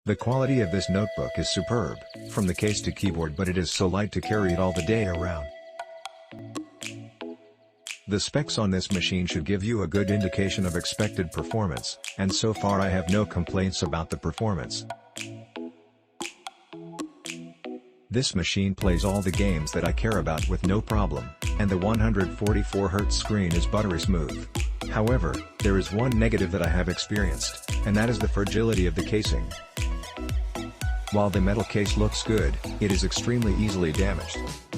The quality of this notebook is superb, from the case to keyboard, but it is so light to carry it all the day around. The specs on this machine should give you a good indication of expected performance, and so far I have no complaints about the performance. This machine plays all the games that I care about with no problem, and the 144Hz screen is buttery smooth. However, there is one negative that I have experienced, and that is the fragility of the casing. While the metal case looks good, it is extremely easily damaged.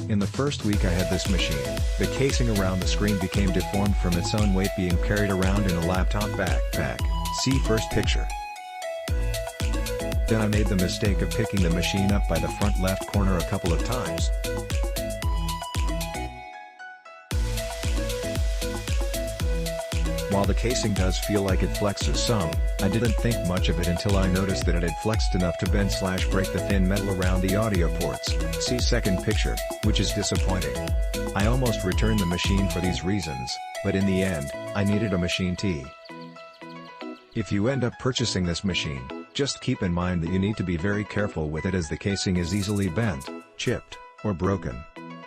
In the first week I had this machine, the casing around the screen became deformed from its own weight being carried around in a laptop backpack. See first picture. Then I made the mistake of picking the machine up by the front left corner a couple of times. While the casing does feel like it flexes some, I didn't think much of it until I noticed that it had flexed enough to bend/break the thin metal around the audio ports. See second picture, which is disappointing. I almost returned the machine for these reasons, but in the end, I needed a machine T. If you end up purchasing this machine, just keep in mind that you need to be very careful with it, as the casing is easily bent, chipped, or broken.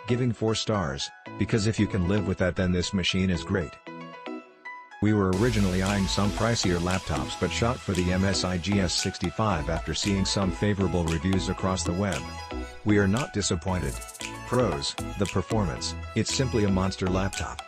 Giving 4 stars, because if you can live with that, then this machine is great. We were originally eyeing some pricier laptops but shot for the MSI GS65 after seeing some favorable reviews across the web. We are not disappointed. Pros: the performance, it's simply a monster laptop.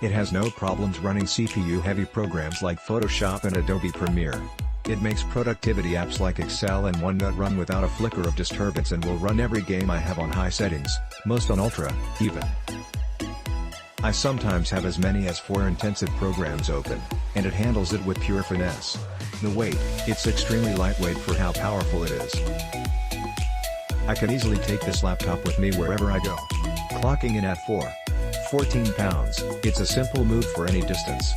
It has no problems running CPU-heavy programs like Photoshop and Adobe Premiere. It makes productivity apps like Excel and OneNote run without a flicker of disturbance and will run every game I have on high settings, most on ultra, even. I sometimes have as many as 4 intensive programs open, and it handles it with pure finesse. The weight, it's extremely lightweight for how powerful it is. I could easily take this laptop with me wherever I go. Clocking in at 14 pounds, it's a simple move for any distance.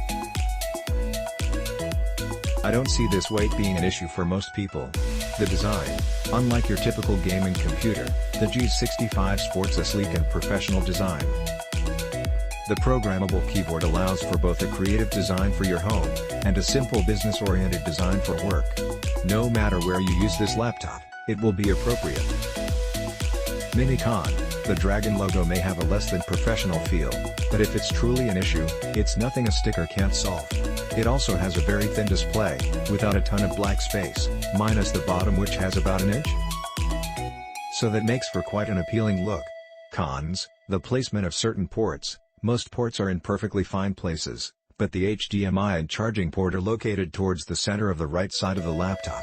I don't see this weight being an issue for most people. The design, unlike your typical gaming computer, the G65 sports a sleek and professional design. The programmable keyboard allows for both a creative design for your home, and a simple business-oriented design for work. No matter where you use this laptop, it will be appropriate. Mini con: the dragon logo may have a less than professional feel, but if it's truly an issue, it's nothing a sticker can't solve. It also has a very thin display, without a ton of black space, minus the bottom which has about an inch. So that makes for quite an appealing look. Cons: the placement of certain ports. Most ports are in perfectly fine places, but the HDMI and charging port are located towards the center of the right side of the laptop.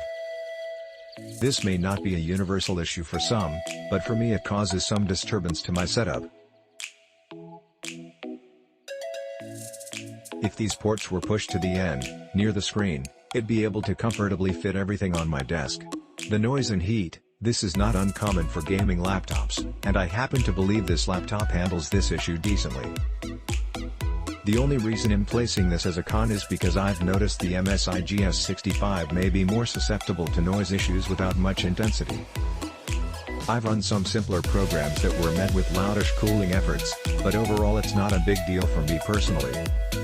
This may not be a universal issue for some, but for me it causes some disturbance to my setup. If these ports were pushed to the end, near the screen, it'd be able to comfortably fit everything on my desk. The noise and heat: this is not uncommon for gaming laptops, and I happen to believe this laptop handles this issue decently. The only reason I'm placing this as a con is because I've noticed the MSI GS65 may be more susceptible to noise issues without much intensity. I've run some simpler programs that were met with loudish cooling efforts, but overall it's not a big deal for me personally.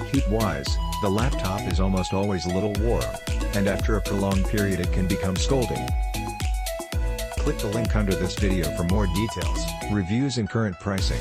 Heat-wise, the laptop is almost always a little warm, and after a prolonged period it can become scalding. Click the link under this video for more details, reviews and current pricing.